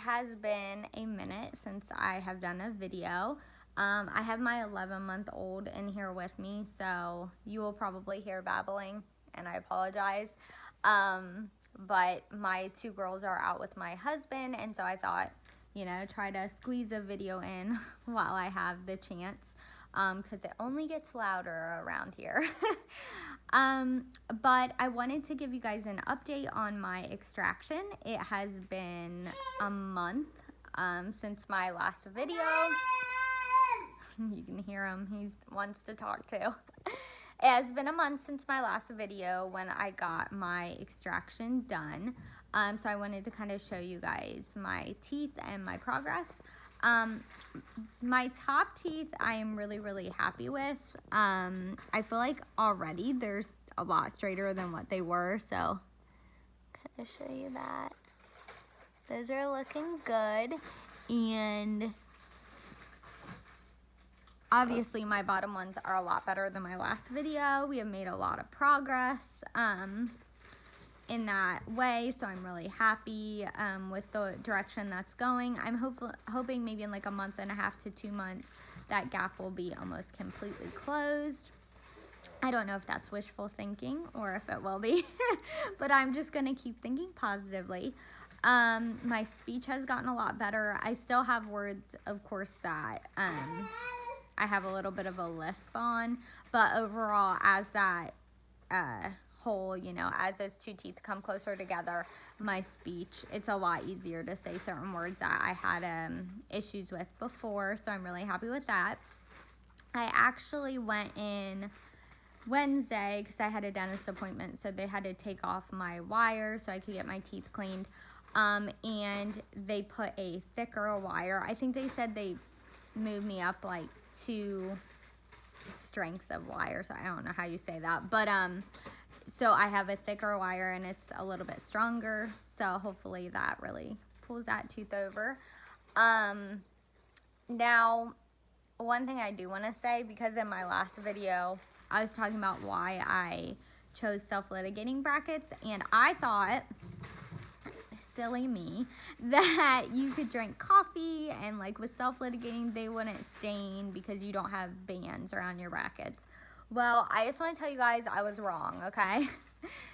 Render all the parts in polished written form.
has been a minute since I have done a video. I have my 11-month-old in here with me, so you will probably hear babbling, and I apologize. But my two girls are out with my husband, and so I thought, try to squeeze a video in while I have the chance, because it only gets louder around here. But I wanted to give you guys an update on my extraction. It has been a month since my last video. You can hear him. He wants to talk too. It has been a month since my last video when I got my extraction done. So I wanted to kind of show you guys my teeth and my progress. My top teeth I am really, really happy with. I feel like already they're a lot straighter than what they were. So kind of show you that. Those are looking good. And obviously, my bottom ones are a lot better than my last video. We have made a lot of progress in that way, so I'm really happy with the direction that's going. I'm hoping maybe in like a month and a half to 2 months, that gap will be almost completely closed. I don't know if that's wishful thinking or if it will be, but I'm just going to keep thinking positively. My speech has gotten a lot better. I still have words, of course, that I have a little bit of a lisp on, but overall, as that whole, as those two teeth come closer together, my speech, it's a lot easier to say certain words that I had issues with before, so I'm really happy with that. I actually went in Wednesday because I had a dentist appointment, so they had to take off my wire so I could get my teeth cleaned, and they put a thicker wire. I think they said they moved me up like 2 strengths of wire, so I don't know how you say that, but so I have a thicker wire and it's a little bit stronger, so hopefully that really pulls that tooth over. Now, one thing I do want to say, because in my last video I was talking about why I chose self-litigating brackets, and I thought, silly me, that you could drink coffee and like with self-litigating they wouldn't stain because you don't have bands around your brackets. Well, I just want to tell you guys I was wrong, okay?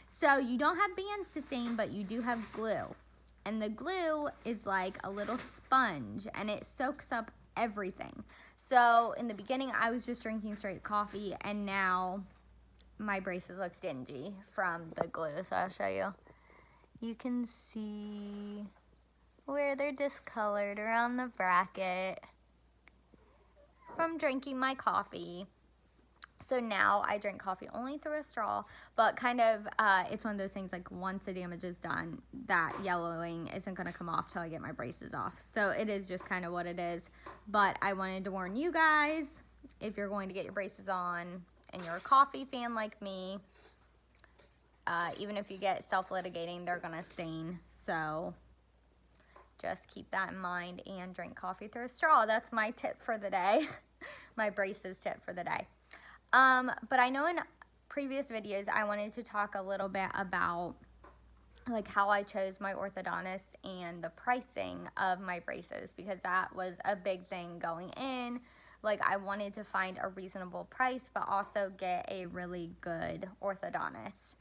So you don't have bands to stain, but you do have glue. And the glue is like a little sponge and it soaks up everything. So in the beginning I was just drinking straight coffee, and now my braces look dingy from the glue. So I'll show you. You can see where they're discolored around the bracket from drinking my coffee. So now I drink coffee only through a straw, but kind of it's one of those things like once the damage is done, that yellowing isn't going to come off till I get my braces off. So it is just kind of what it is. But I wanted to warn you guys, if you're going to get your braces on and you're a coffee fan like me, even if you get self-litigating, they're going to stain. So just keep that in mind and drink coffee through a straw. That's my tip for the day. My braces tip for the day. But I know in previous videos, I wanted to talk a little bit about like how I chose my orthodontist and the pricing of my braces, because that was a big thing going in. Like, I wanted to find a reasonable price, but also get a really good orthodontist.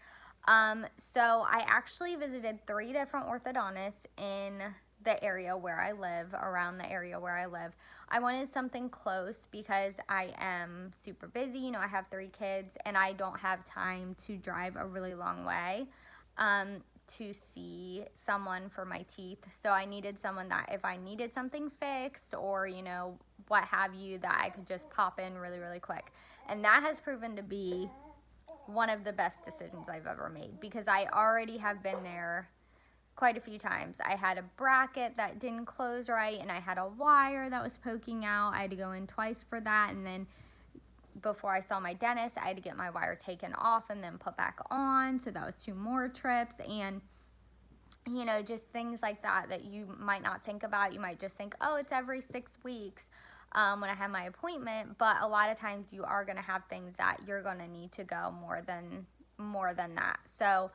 So I actually visited 3 different orthodontists in the area where I live, around the area where I live. I wanted something close because I am super busy. I have 3 kids and I don't have time to drive a really long way to see someone for my teeth. So I needed someone that if I needed something fixed or, what have you, that I could just pop in really, really quick. And that has proven to be one of the best decisions I've ever made, because I already have been there quite a few times. I had a bracket that didn't close right, and I had a wire that was poking out. I had to go in twice for that, and then before I saw my dentist, I had to get my wire taken off and then put back on, so that was 2 more trips. And just things like that you might not think about. You might just think, oh, it's every 6 weeks when I have my appointment, but a lot of times you are going to have things that you're going to need to go more than that. So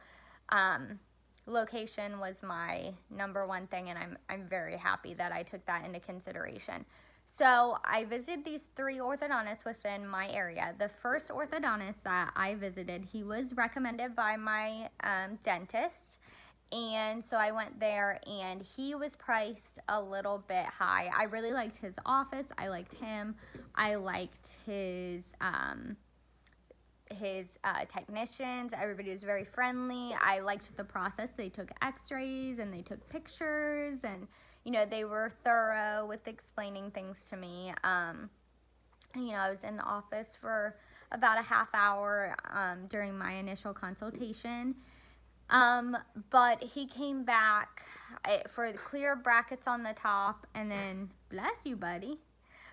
location was my number one thing, and I'm very happy that I took that into consideration. So I visited these 3 orthodontists within my area. The first orthodontist that I visited, he was recommended by my dentist. And so I went there, and he was priced a little bit high. I really liked his office. I liked him. I liked his technicians. Everybody was very friendly. I liked the process. They took x-rays and they took pictures, and they were thorough with explaining things to me. I was in the office for about a half hour during my initial consultation. But he came back for the clear brackets on the top, and then, bless you, buddy,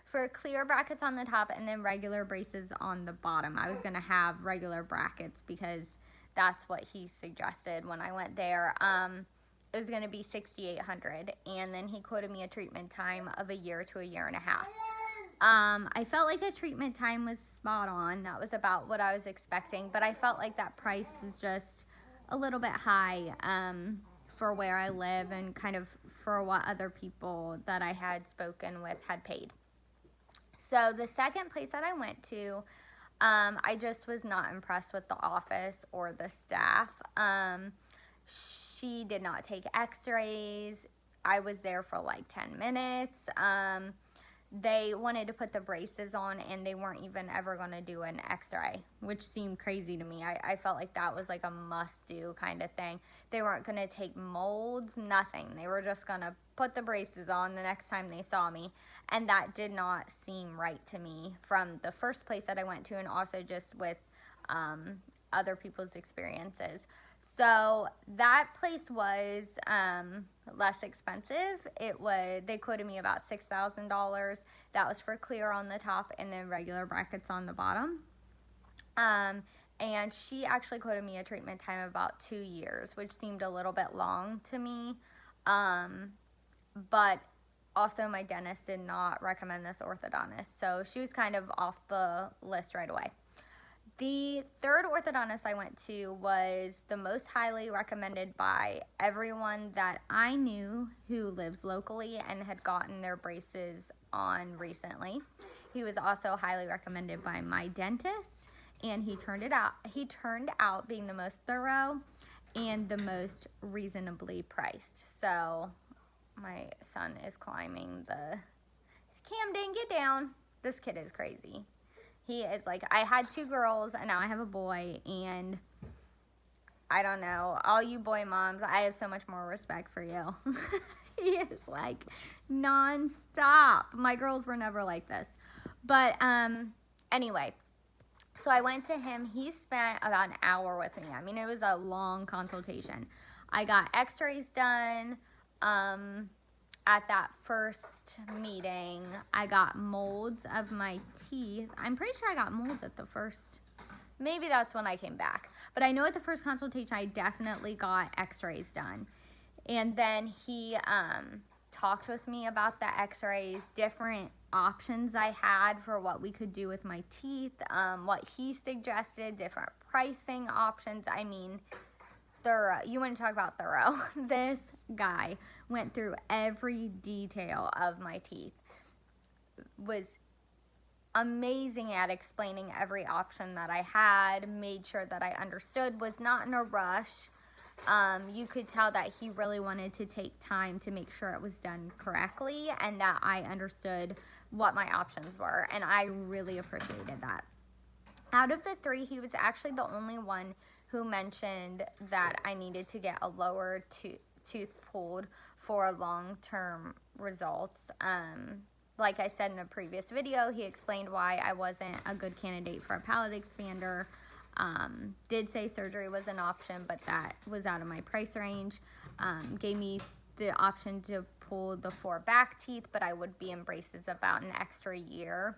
for clear brackets on the top and then regular braces on the bottom. I was going to have regular brackets because that's what he suggested when I went there. It was going to be $6,800, and then he quoted me a treatment time of a year to a year and a half. I felt like the treatment time was spot on. That was about what I was expecting, but I felt like that price was just a little bit high for where I live and kind of for what other people that I had spoken with had paid. So the second place that I went to, I just was not impressed with the office or the staff. She did not take x-rays. I was there for like 10 minutes. They wanted to put the braces on, and they weren't even ever going to do an x-ray, which seemed crazy to me. I felt like that was like a must-do kind of thing. They weren't going to take molds, nothing. They were just going to put the braces on the next time they saw me, and that did not seem right to me from the first place that I went to, and also just with other people's experiences. So that place was less expensive. They quoted me about $6,000. That was for clear on the top and then regular brackets on the bottom. And she actually quoted me a treatment time of about 2 years, which seemed a little bit long to me. But also my dentist did not recommend this orthodontist, so she was kind of off the list right away. The third orthodontist I went to was the most highly recommended by everyone that I knew who lives locally and had gotten their braces on recently. He was also highly recommended by my dentist, and he turned out being the most thorough and the most reasonably priced. So my son is climbing the... Camden, get down. This kid is crazy. He is like, I had 2 girls, and now I have a boy, and I don't know, all you boy moms, I have so much more respect for you. He is like nonstop. My girls were never like this. But anyway, so I went to him. He spent about an hour with me. I mean, it was a long consultation. I got x-rays done. At that first meeting, I got molds of my teeth. I'm pretty sure I got molds at the first, maybe that's when I came back. But I know at the first consultation, I definitely got x-rays done. And then he talked with me about the x-rays, different options I had for what we could do with my teeth, what he suggested, different pricing options. I mean, thorough. You want to talk about thorough. This guy went through every detail of my teeth, was amazing at explaining every option that I had, made sure that I understood, was not in a rush. You could tell that he really wanted to take time to make sure it was done correctly and that I understood what my options were, and I really appreciated that. Out of the 3, he was actually the only one who mentioned that I needed to get a lower tooth pulled for long-term results. Like I said in a previous video, he explained why I wasn't a good candidate for a palate expander. Did say surgery was an option, but that was out of my price range. Gave me the option to pull the 4 back teeth, but I would be in braces about an extra year.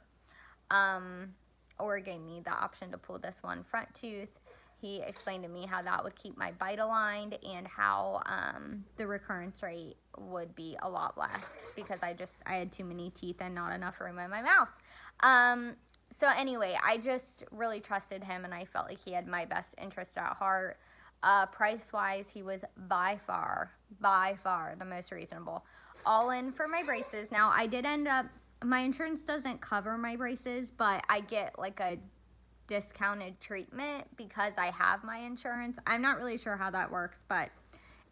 Or gave me the option to pull this 1 front tooth. He explained to me how that would keep my bite aligned and how the recurrence rate would be a lot less because I had too many teeth and not enough room in my mouth. So anyway, I just really trusted him, and I felt like he had my best interest at heart. Price-wise, he was by far the most reasonable. All in for my braces. Now, I did end up, my insurance doesn't cover my braces, but I get like a discounted treatment because I have my insurance. I'm not really sure how that works, but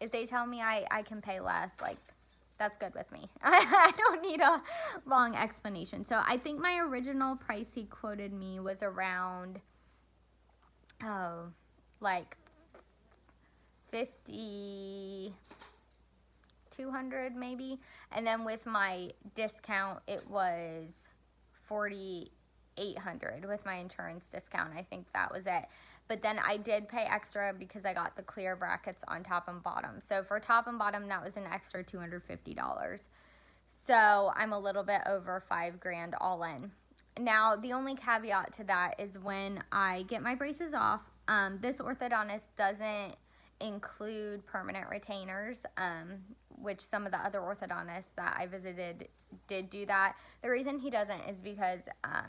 if they tell me I can pay less, like, that's good with me. I don't need a long explanation. So I think my original price he quoted me was around, like 200 maybe. And then with my discount, it was 4,800 with my insurance discount. I think that was it. But then I did pay extra because I got the clear brackets on top and bottom. So for top and bottom, that was an extra $250. So I'm a little bit over $5,000 all in. Now, the only caveat to that is when I get my braces off, this orthodontist doesn't include permanent retainers, which some of the other orthodontists that I visited did do that. The reason he doesn't is because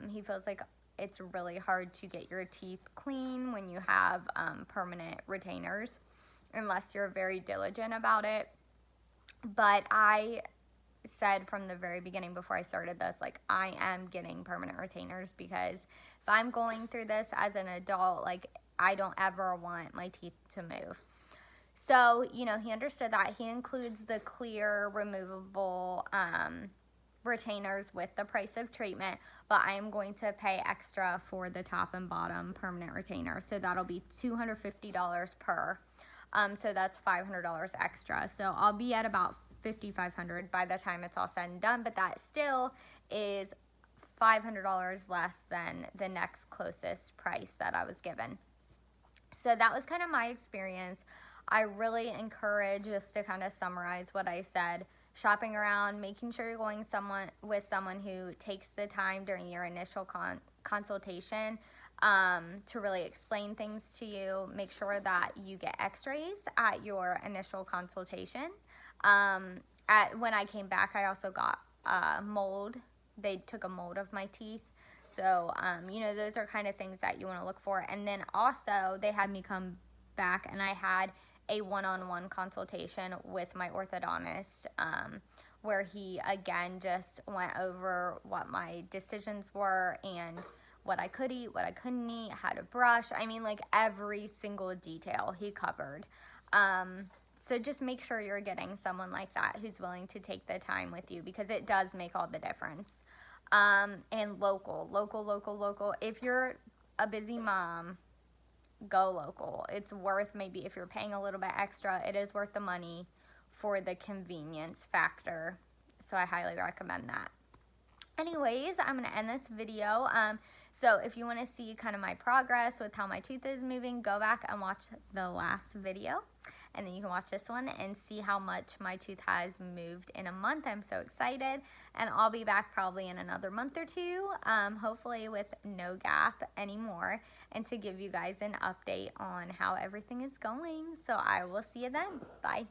he feels like it's really hard to get your teeth clean when you have permanent retainers, unless you're very diligent about it. But I said from the very beginning before I started this, like, I am getting permanent retainers because if I'm going through this as an adult, like, I don't ever want my teeth to move. So, you know, he understood that. He includes the clear, removable retainers with the price of treatment, but I am going to pay extra for the top and bottom permanent retainer. So that'll be $250 per. So that's $500 extra. So I'll be at about $5,500 by the time it's all said and done, but that still is $500 less than the next closest price that I was given. So that was kind of my experience. I really encourage, just to kind of summarize what I said, shopping around, making sure you're going with someone who takes the time during your initial consultation to really explain things to you. Make sure that you get x-rays at your initial consultation. When I came back, I also got mold. They took a mold of my teeth. So, you know, those are kind of things that you want to look for. And then also, they had me come back and I had a one-on-one consultation with my orthodontist, where he again just went over what my decisions were and what I could eat, what I couldn't eat, how to brush. I mean, like, every single detail he covered. So just make sure you're getting someone like that who's willing to take the time with you, because it does make all the difference. And local. If you're a busy mom, go local. It's worth, maybe if you're paying a little bit extra, it is worth the money for the convenience factor. So I highly recommend that. Anyways, I'm going to end this video. So if you want to see kind of my progress with how my tooth is moving, go back and watch the last video. And then you can watch this one and see how much my tooth has moved in a month. I'm so excited. And I'll be back probably in another month or two, hopefully with no gap anymore, and to give you guys an update on how everything is going. So I will see you then. Bye.